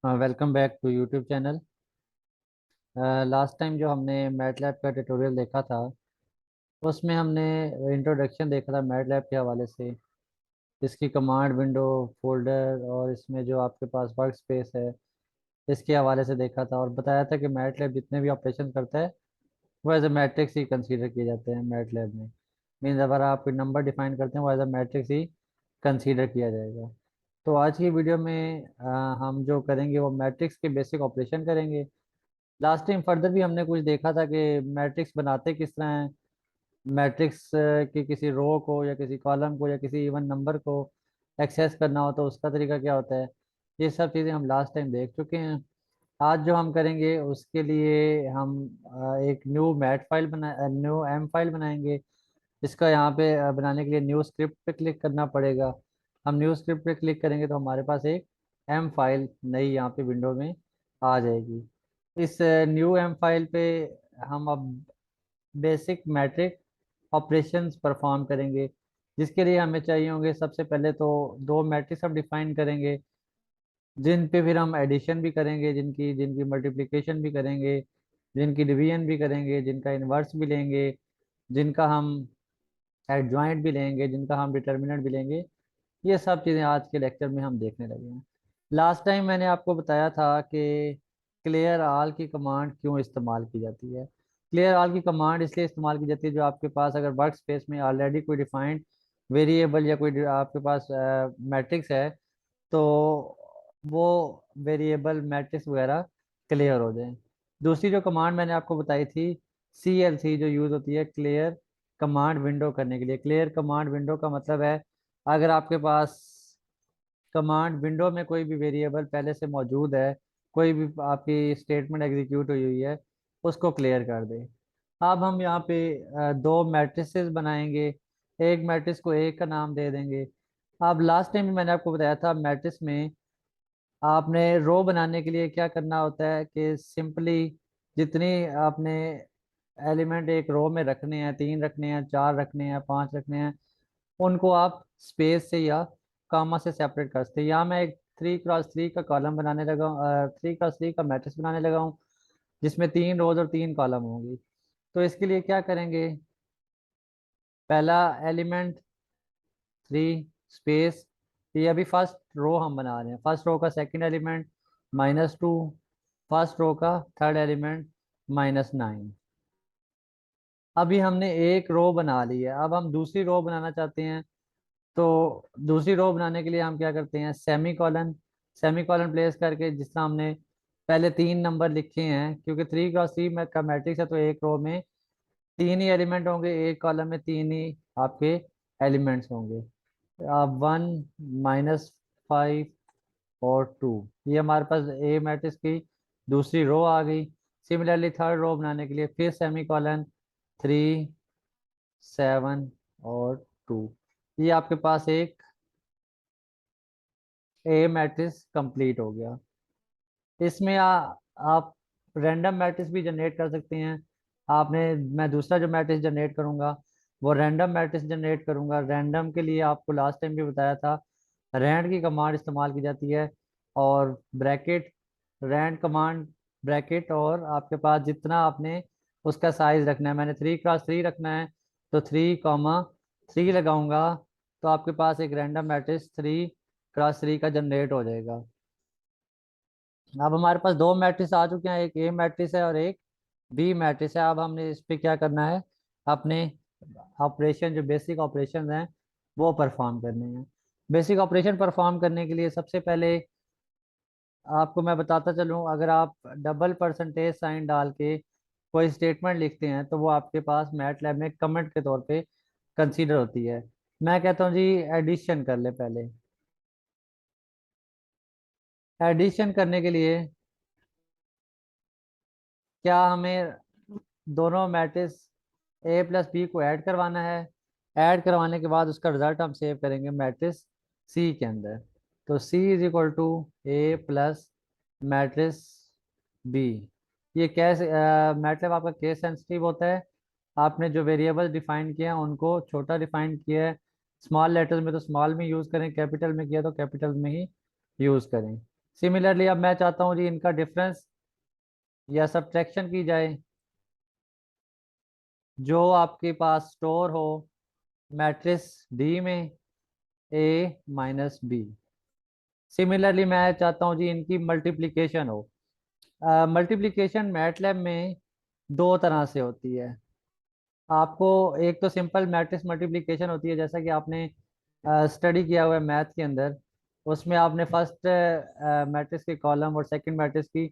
Welcome back to YouTube channel. Last time जो हमने MATLAB का ट्यूटोरियल देखा था उसमें हमने इंट्रोडक्शन देखा था मैटलैब के हवाले से। इसकी कमांड विंडो, फोल्डर और इसमें जो आपके पास वर्क स्पेस है इसके हवाले से देखा था और बताया था कि मैटलैब जितने भी ऑपरेशन करता है वो एज ए मैट्रिक्स ही कंसीडर किए जाते हैं मैटलैब में। मीन्स अगर आप नंबर डिफाइन करते हैं वो एज ए मैट्रिक्स ही कंसीडर किया जाएगा। तो आज की वीडियो में हम जो करेंगे वो मैट्रिक्स के बेसिक ऑपरेशन करेंगे। लास्ट टाइम फर्दर भी हमने कुछ देखा था कि मैट्रिक्स बनाते किस तरह हैं। मैट्रिक्स की किसी रो को या किसी कॉलम को या किसी इवन नंबर को एक्सेस करना हो तो उसका तरीका क्या होता है। ये सब चीज़ें हम लास्ट टाइम देख चुके हैं। आज जो हम करेंगे उसके लिए हम एक न्यू एम फाइल बनाएंगे। इसका यहाँ पे बनाने के लिए न्यू स्क्रिप्ट पे क्लिक करना पड़ेगा। हम न्यू स्क्रिप्ट पे क्लिक करेंगे तो हमारे पास एक एम फाइल नई यहाँ पे विंडो में आ जाएगी। इस न्यू एम फाइल पे हम अब बेसिक मैट्रिक ऑपरेशंस परफॉर्म करेंगे, जिसके लिए हमें चाहिए होंगे सबसे पहले तो दो मैट्रिक्स हम डिफाइन करेंगे जिन पे फिर हम एडिशन भी करेंगे, जिनकी जिनकी मल्टीप्लिकेशन भी करेंगे, जिनकी डिवीजन भी करेंगे, जिनका इन्वर्स भी लेंगे, जिनका हम एडजॉइंट भी लेंगे, जिनका हम डिटर्मिनेंट भी लेंगे। ये सब चीज़ें आज के लेक्चर में हम देखने लगे हैं। लास्ट टाइम मैंने आपको बताया था कि क्लियर ऑल की कमांड क्यों इस्तेमाल की जाती है। क्लियर ऑल की कमांड इसलिए इस्तेमाल की जाती है जो आपके पास अगर वर्क स्पेस में ऑलरेडी कोई डिफाइंड वेरिएबल या कोई आपके पास मैट्रिक्स है तो वो वेरिएबल मैट्रिक्स वगैरह क्लियर हो जाए। दूसरी जो कमांड मैंने आपको बताई थी CLC, जो यूज़ होती है क्लियर कमांड विंडो करने के लिए। क्लियर कमांड विंडो का मतलब है अगर आपके पास कमांड विंडो में कोई भी वेरिएबल पहले से मौजूद है, कोई भी आपकी स्टेटमेंट एग्जीक्यूट हुई हुई है, उसको क्लियर कर दे। अब हम यहाँ पे दो मैट्रिसेस बनाएंगे। एक मैट्रिक्स को एक का नाम दे देंगे। अब लास्ट टाइम भी मैंने आपको बताया था मैट्रिक्स में आपने रो बनाने के लिए क्या करना होता है कि सिंपली जितनी आपने एलिमेंट एक रो में रखने हैं, 3 रखने हैं, 4 रखने हैं, 5 रखने हैं, उनको आप स्पेस से या कामा से सेपरेट कर सकते हैं। यहाँ मैं एक 3x3 का कॉलम बनाने लगा हूँ, 3x3 का मैट्रिक्स बनाने लगा हूँ जिसमें 3 रोज और 3 कॉलम होंगी। तो इसके लिए क्या करेंगे, पहला एलिमेंट 3 स्पेस, ये अभी फर्स्ट रो हम बना रहे हैं, फर्स्ट रो का सेकंड एलिमेंट -2, फर्स्ट रो का थर्ड एलिमेंट -9। अभी हमने एक रो बना ली है, अब हम दूसरी रो बनाना चाहते हैं। तो दूसरी रो बनाने के लिए हम क्या करते हैं, semi colon, semi colon place करके जिस तरह हमने पहले 3 नंबर लिखे हैं, क्योंकि 3x3 में का मैट्रिक्स है तो एक रो में 3 ही एलिमेंट होंगे, एक कॉलम में 3 ही आपके एलिमेंट्स होंगे। अब 1 -5 और 2, ये हमारे पास ए मैट्रिक्स की दूसरी रो आ गई। सिमिलरली थर्ड रो बनाने के लिए फिर सेमी कॉलन 3, 7 और 2, ये आपके पास एक ए मैट्रिक्स कंप्लीट हो गया। इसमें आप रैंडम मैट्रिक्स भी जनरेट कर सकते हैं। आपने मैं दूसरा जो मैट्रिक्स जनरेट करूंगा वो रैंडम मैट्रिक्स जनरेट करूंगा। रैंडम के लिए आपको लास्ट टाइम भी बताया था रैंड की कमांड इस्तेमाल की जाती है और ब्रैकेट, रैंड कमांड ब्रैकेट, और आपके पास जितना आपने उसका साइज रखना है, मैंने 3x3 रखना है तो 3, 3 लगाऊंगा तो आपके पास एक रैंडम मैट्रिक्स 3x3 का जनरेट हो जाएगा। अब हमारे पास दो मैट्रिक्स आ चुके हैं, एक ए मैट्रिक्स है और एक बी मैट्रिक्स है। अब हमने इस पे क्या करना है, अपने ऑपरेशन जो बेसिक ऑपरेशन हैं वो परफॉर्म करने हैं। बेसिक ऑपरेशन परफॉर्म करने के लिए सबसे पहले आपको मैं बताता चलूँ, अगर आप डबल परसेंटेज साइन डाल के कोई स्टेटमेंट लिखते हैं तो वो आपके पास मैट लैब में कमेंट के तौर पे कंसीडर होती है। मैं कहता हूँ जी एडिशन कर ले पहले। एडिशन करने के लिए क्या हमें दोनों मैट्रिक्स ए प्लस बी को ऐड करवाना है। ऐड करवाने के बाद उसका रिजल्ट हम सेव करेंगे मैट्रिक्स सी के अंदर। तो C is equal to A plus matrix B. ये कैसे मैटलब आपका केस सेंसिटिव होता है। आपने जो वेरिएबल डिफाइन किए हैं उनको छोटा डिफाइन किया है, स्मॉल लेटर्स में तो स्मॉल में यूज़ करें, कैपिटल में किया तो कैपिटल में ही यूज़ करें। सिमिलरली अब मैं चाहता हूँ जी इनका डिफरेंस या सब्ट्रैक्शन की जाए, जो आपके पास स्टोर हो मैट्रिक्स डी में ए माइनस बी। सिमिलरली मैं चाहता हूँ जी इनकी मल्टीप्लिकेशन हो। मल्टीप्लिकेशन मैटलैब में दो तरह से होती है। आपको एक तो सिंपल मैट्रिक्स मल्टीप्लिकेशन होती है, जैसा कि आपने स्टडी किया हुआ है मैथ के अंदर। उसमें आपने फर्स्ट मैट्रिक्स के कॉलम और सेकंड मैट्रिक्स की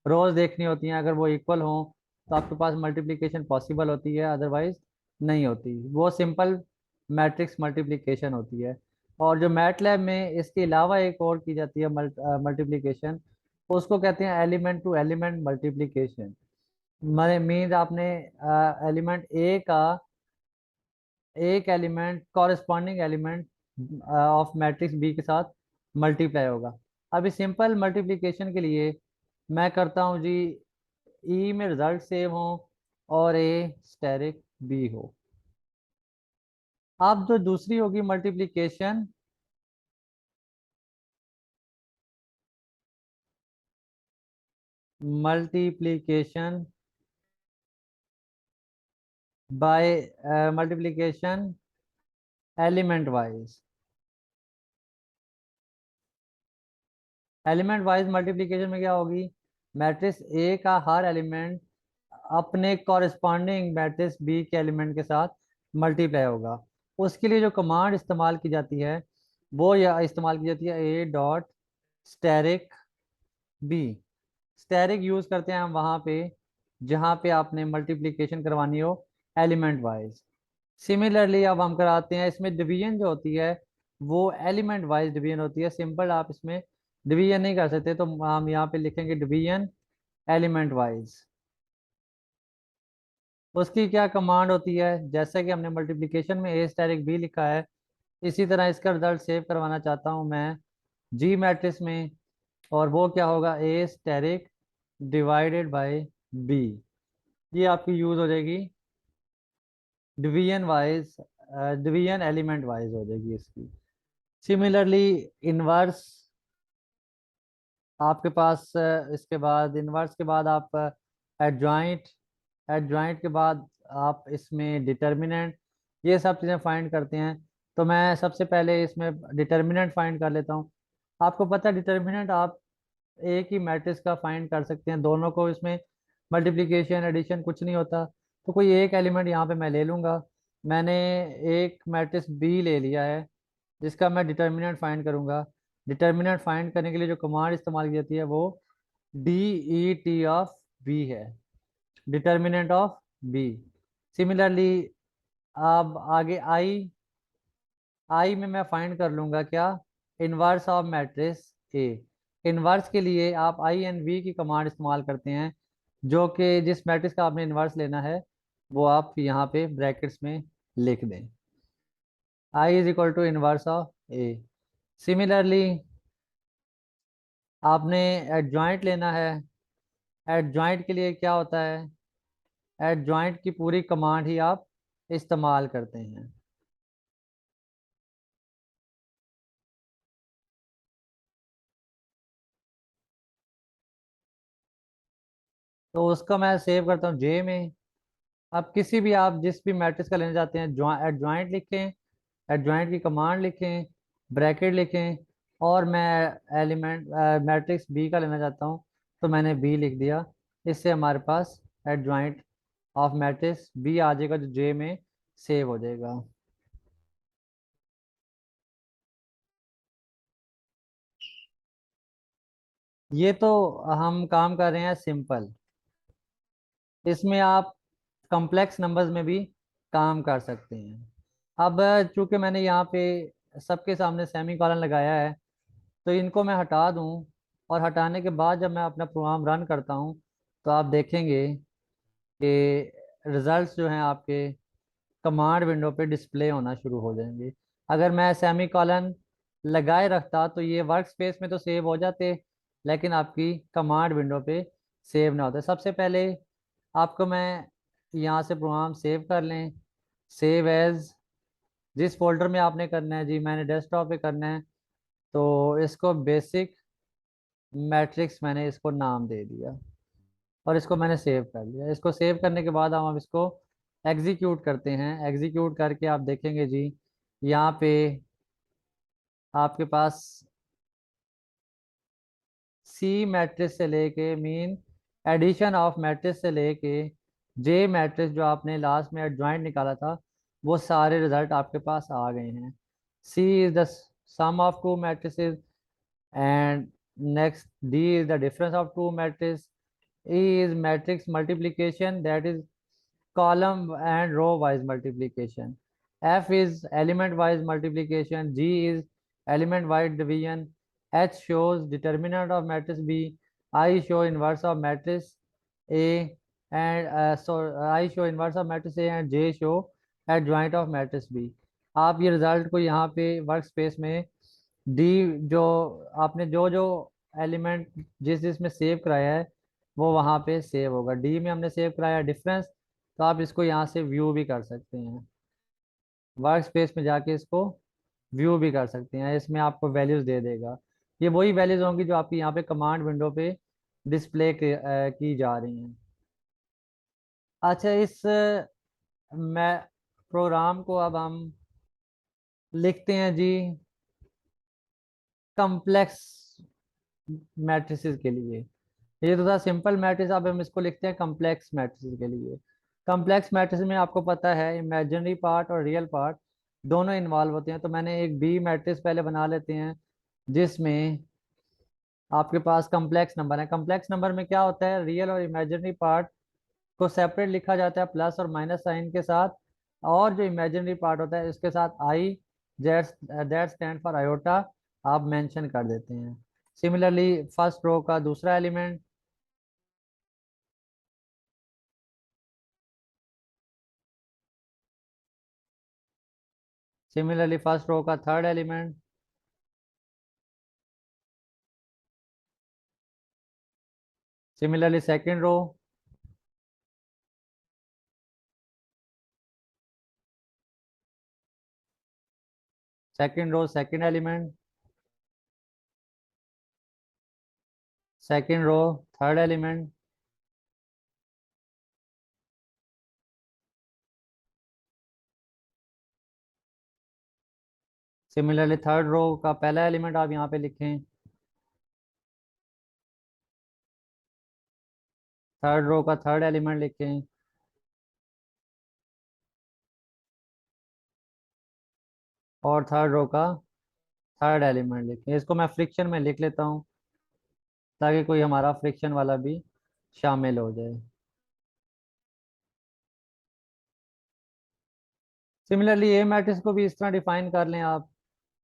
रोज देखनी होती हैं। अगर वो इक्वल हों तो आपके पास मल्टीप्लिकेशन पॉसिबल होती है, अदरवाइज नहीं होती। वो सिंपल मैट्रिक्स मल्टीप्लिकेशन होती है। और जो मैटलैब में इसके अलावा एक और की जाती है मल्टीप्लिकेशन, उसको कहते हैं element to element multiplication. Means आपने एलिमेंट ए का एक element corresponding element of matrix B के साथ मल्टीप्लाई होगा। अभी सिंपल मल्टीप्लिकेशन के लिए मैं करता हूँ जी ई में रिजल्ट सेव हो और ए स्टेरिक बी हो। अब जो दूसरी होगी multiplication, multiplication bye multiplication element wise. Element wise multiplication में क्या होगी, मैट्रिक्स ए का हर एलिमेंट अपने कॉरेस्पॉन्डिंग मैट्रिक्स बी के एलिमेंट के साथ मल्टीप्लाई होगा। उसके लिए जो कमांड इस्तेमाल की जाती है वो यह इस्तेमाल की जाती है A dot asterisk B. Asterisk use करते हैं हम वहां पे जहां पे आपने मल्टीप्लिकेशन करवानी हो एलिमेंट वाइज। सिमिलरली अब हम कराते हैं इसमें डिवीजन जो होती है वो एलिमेंट वाइज डिवीजन होती है। सिंपल आप इसमें डिवीजन नहीं कर सकते, तो हम यहाँ पे लिखेंगे डिवीजन एलिमेंट वाइज। उसकी क्या कमांड होती है, जैसे कि हमने मल्टीप्लिकेशन में ए स्टैरिक बी लिखा है, इसी तरह इसका रिजल्ट सेव करवाना चाहता हूँ मैं जी मैट्रिक्स में। और वो क्या होगा, ए स्टैरिक डिवाइडेड बाय बी। ये आपकी यूज हो जाएगी division wise, division element wise हो जाएगी इसकी। सिमिलरली इनवर्स आपके पास इसके बाद इनवर्स के बाद आप एडजॉइंट, एडजॉइंट के बाद आप इसमें डिटर्मिनेंट, ये सब चीज़ें फाइंड करते हैं। तो मैं सबसे पहले इसमें डिटर्मिनेंट फाइंड कर लेता हूँ। आपको पता है डिटर्मिनेंट आप एक ही मैट्रिक्स का फाइंड कर सकते हैं, दोनों को इसमें मल्टीप्लिकेशन एडिशन कुछ नहीं होता। तो कोई एक एलिमेंट यहाँ पे मैं ले लूँगा। मैंने एक मैट्रिक्स बी ले लिया है जिसका मैं डिटर्मिनेंट फाइंड करूँगा। डिटर्मिनेंट फाइंड करने के लिए जो कमांड इस्तेमाल की जाती है वो D E T of B है, डिटर्मिनेंट ऑफ बी। सिमिलरली अब आगे आई, आई में मैं फाइंड कर लूँगा क्या, inverse of matrix A. Inverse के लिए आप आई एन वी की कमांड इस्तेमाल करते हैं, जो कि जिस मैट्रिक्स का आपने इनवर्स लेना है वो आप यहाँ पे ब्रैकेट्स में लिख दें, I is equal to inverse of A. Similarly आपने एडजॉइंट लेना है। एडजॉइंट के लिए क्या होता है, एडजॉइंट की पूरी कमांड ही आप इस्तेमाल करते हैं। तो उसका मैं सेव करता हूँ जे में। अब किसी भी आप जिस भी मैट्रिक्स का लेना चाहते हैं एडजॉइंट लिखें, एडजॉइंट की कमांड लिखें, ब्रैकेट लिखें, और मैं एलिमेंट मैट्रिक्स बी का लेना चाहता हूँ तो मैंने बी लिख दिया। इससे हमारे पास एडजॉइंट ऑफ मैट्रिक्स बी आ जाएगा जो जे में सेव हो जाएगा। ये तो हम काम कर रहे हैं सिंपल, इसमें आप कॉम्प्लेक्स नंबर्स में भी काम कर सकते हैं। अब चूंकि मैंने यहाँ पे सबके सामने सेमी कॉलन लगाया है तो इनको मैं हटा दूँ, और हटाने के बाद जब मैं अपना प्रोग्राम रन करता हूँ तो आप देखेंगे कि रिजल्ट्स जो हैं आपके कमांड विंडो पे डिस्प्ले होना शुरू हो जाएंगे। अगर मैं सेमी कॉलन लगाए रखता तो ये वर्क स्पेस में तो सेव हो जाते, लेकिन आपकी कमांड विंडो पे सेव ना होते। सबसे पहले आपको मैं यहाँ से प्रोग्राम सेव कर लें, सेव एज, जिस फोल्डर में आपने करना है जी, मैंने डेस्कटॉप पे करना है तो इसको बेसिक मैट्रिक्स मैंने इसको नाम दे दिया और इसको मैंने सेव कर लिया। इसको सेव करने के बाद हम अब इसको एग्जीक्यूट करते हैं। एग्जीक्यूट करके आप देखेंगे जी, यहाँ पे आपके पास सी मैट्रिक्स से लेके मीन एडिशन ऑफ मैट्रिक्स से लेके जे मैट्रिक्स जो आपने लास्ट में एडजॉइंट निकाला था, वो सारे रिजल्ट आपके पास आ गए हैं। C is the sum of two matrices, and next D is the difference of two matrices. E is matrix multiplication, that is column and row wise multiplication. F is element wise multiplication. G is element wise division. H shows determinant of matrix B. I show inverse of matrix A, and I show inverse of matrix A, and J show adjoint of matrix B. आप ये result को यहाँ पे work space में D, जो आपने जो जो एलिमेंट जिस जिसमें सेव कराया है वो वहाँ पे सेव होगा। डी में हमने सेव कराया डिफरेंस, तो आप इसको यहाँ से व्यू भी कर सकते हैं। वर्क स्पेस में जाके इसको व्यू भी कर सकते हैं, इसमें आपको वैल्यूज दे देगा। ये वही वैल्यूज होंगी जो आपकी यहाँ पे कमांड विंडो पे डिस्प्ले की जा रही हैं। अच्छा, इस मैं प्रोग्राम को अब हम लिखते हैं जी कम्प्लेक्स मैट्रिसेस के लिए। ये तो था सिंपल मैट्रिक्स, अब हम इसको लिखते हैं कम्प्लेक्स मैट्रिक्स के लिए। कम्प्लेक्स मैट्रिक्स में आपको पता है इमेजिनरी पार्ट और रियल पार्ट दोनों इन्वॉल्व होते हैं। तो मैंने एक बी मैट्रिक्स पहले बना लेते हैं जिसमें आपके पास कम्प्लेक्स नंबर है। कम्प्लेक्स नंबर में क्या होता है, रियल और इमेजिनरी पार्ट को सेपरेट लिखा जाता है प्लस और माइनस साइन के साथ, और जो इमेजिनरी पार्ट होता है इसके साथ आई दैट स्टैंड फॉर आयोटा आप मेंशन कर देते हैं। सिमिलरली फर्स्ट रो का दूसरा एलिमेंट, सिमिलरली फर्स्ट रो का third element, similarly second row, second row second element, second row third element, similarly third row का पहला एलिमेंट आप यहाँ पे लिखें, थर्ड रो का थर्ड एलिमेंट लिखें, और थर्ड रो का थर्ड एलिमेंट लिखें। इसको मैं फ्रिक्शन में लिख लेता हूँ ताकि कोई हमारा फ्रिक्शन वाला भी शामिल हो जाए। सिमिलरली ए मैट्रिक्स को भी इस तरह डिफाइन कर लें आप,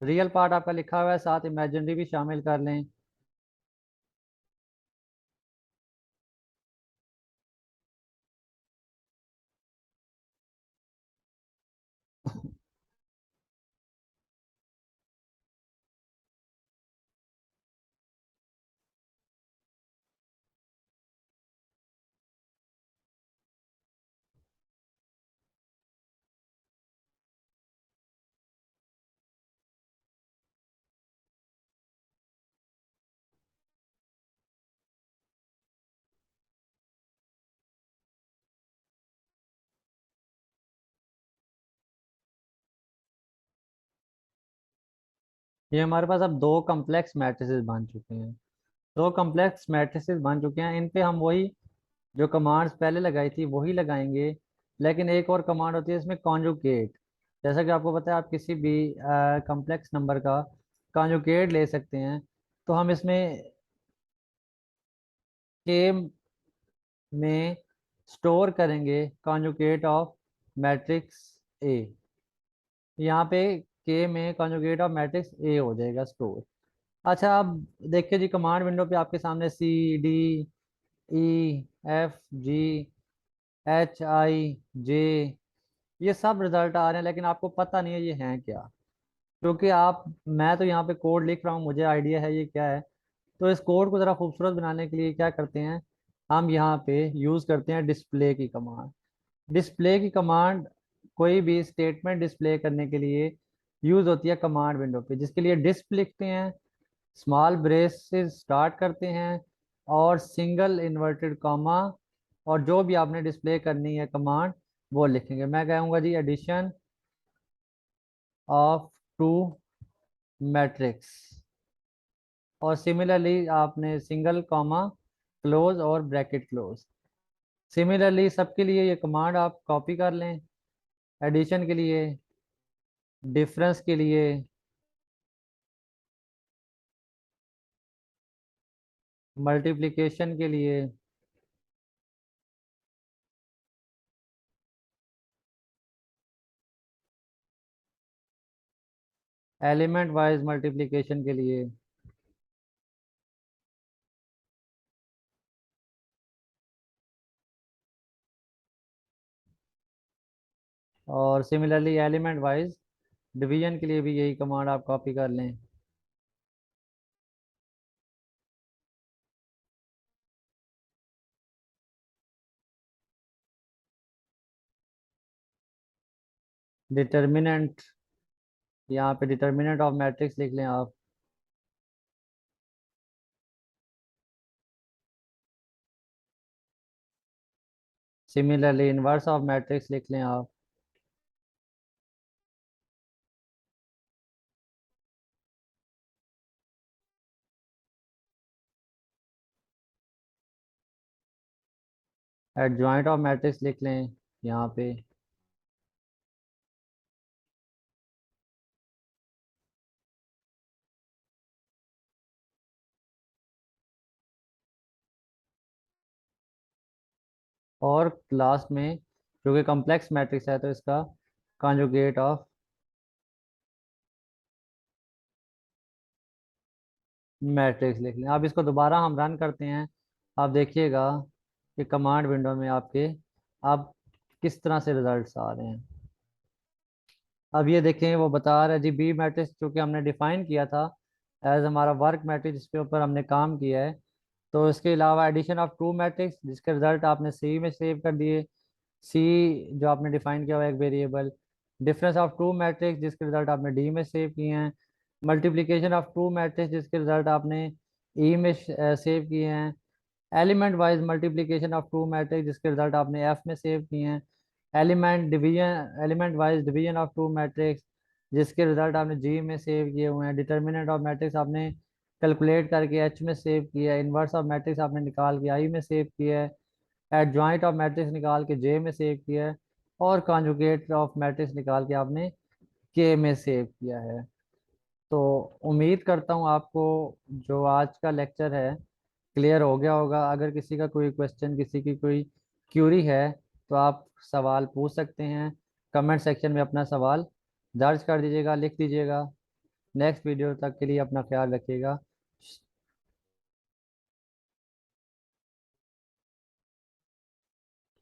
रियल पार्ट आपका लिखा हुआ है साथ इमेजिनरी भी शामिल कर लें। ये हमारे पास अब दो कम्प्लेक्स मैट्रिसेस बन चुके हैं। दो कम्प्लेक्स मैट्रिसेस बन चुके हैं, इन पे हम वही जो कमांड्स पहले लगाई थी वही लगाएंगे, लेकिन एक और कमांड होती है इसमें कॉन्जुगेट। जैसा कि आपको पता है आप किसी भी कम्प्लेक्स नंबर का कॉन्जुगेट ले सकते हैं। तो हम इसमें के में स्टोर करेंगे कॉन्जुगेट ऑफ मैट्रिक्स ए। यहाँ पे के में कॉन्जुगेट ऑफ मैट्रिक्स ए हो जाएगा स्टोर। अच्छा, अब देखिए जी कमांड विंडो पे आपके सामने C D E F G H I J ये सब रिजल्ट आ रहे हैं, लेकिन आपको पता नहीं है ये हैं क्या। क्योंकि आप, मैं तो यहाँ पे कोड लिख रहा हूँ, मुझे आइडिया है ये क्या है। तो इस कोड को ज़रा खूबसूरत बनाने के लिए क्या करते हैं, हम यहाँ पे यूज़ करते हैं डिस्प्ले की कमांड। डिस्प्ले की कमांड कोई भी स्टेटमेंट डिस्प्ले करने के लिए यूज़ होती है कमांड विंडो पे, जिसके लिए डिस्प लिखते हैं स्मॉल ब्रेस से स्टार्ट करते हैं और सिंगल इन्वर्टेड कॉमा और जो भी आपने डिस्प्ले करनी है कमांड वो लिखेंगे। मैं कहूँगा जी एडिशन ऑफ टू मैट्रिक्स, और सिमिलरली आपने सिंगल कॉमा क्लोज और ब्रैकेट क्लोज। सिमिलरली सबके लिए ये कमांड आप कॉपी कर लें। एडिशन के लिए, डिफरेंस के लिए, मल्टीप्लिकेशन के लिए, एलिमेंट वाइज मल्टीप्लिकेशन के लिए, और सिमिलरली एलिमेंट वाइज डिवीजन के लिए भी यही कमांड आप कॉपी कर लें। डिटर्मिनेंट, यहाँ पे डिटर्मिनेंट ऑफ मैट्रिक्स लिख लें आप। सिमिलरली इनवर्स ऑफ मैट्रिक्स लिख लें आप। एडजॉइंट ऑफ मैट्रिक्स लिख लें यहाँ पे। और लास्ट में क्योंकि कॉम्प्लेक्स मैट्रिक्स है तो इसका कॉन्जुगेट ऑफ मैट्रिक्स लिख लें। अब इसको दोबारा हम रन करते हैं। आप देखिएगा कि कमांड विंडो में आपके अब किस तरह से रिजल्ट्स आ रहे हैं। अब ये देखें वो बता रहा है जी बी मैट्रिक्स चूँकि हमने डिफाइन किया था एज हमारा वर्क मैट्रिक्स जिसके ऊपर हमने काम किया है। तो इसके अलावा एडिशन ऑफ टू मैट्रिक्स जिसके रिजल्ट आपने सी में सेव कर दिए, सी जो आपने डिफाइन किया हुआ है एक variable. Difference of two matrix जिसके रिजल्ट आपने डी में सेव किए हैं। मल्टीप्लिकेशन ऑफ टू मैट्रिक्स जिसके रिजल्ट आपने ई में सेव किए हैं। Element wise multiplication of two matrix जिसके रिजल्ट आपने एफ में सेव किए हैं। Element wise division of two matrix जिसके रिजल्ट आपने जी में सेव किए हुए हैं। डिटर्मिनेंट ऑफ मैट्रिक्स आपने कैलकुलेट करके एच में सेव किया है। इन्वर्स ऑफ मैट्रिक्स आपने निकाल के आई में सेव किया है। एडजॉइंट ऑफ मैट्रिक्स निकाल के जे में सेव किया है। और कॉन्जुगेट ऑफ मैट्रिक्स निकाल के आपने के में सेव किया है। तो उम्मीद करता हूँ आपको जो आज का लेक्चर है क्लियर हो गया होगा। अगर किसी का कोई क्वेश्चन, किसी की कोई क्यूरी है तो आप सवाल पूछ सकते हैं। कमेंट सेक्शन में अपना सवाल दर्ज कर दीजिएगा, लिख दीजिएगा। नेक्स्ट वीडियो तक के लिए अपना ख्याल रखिएगा।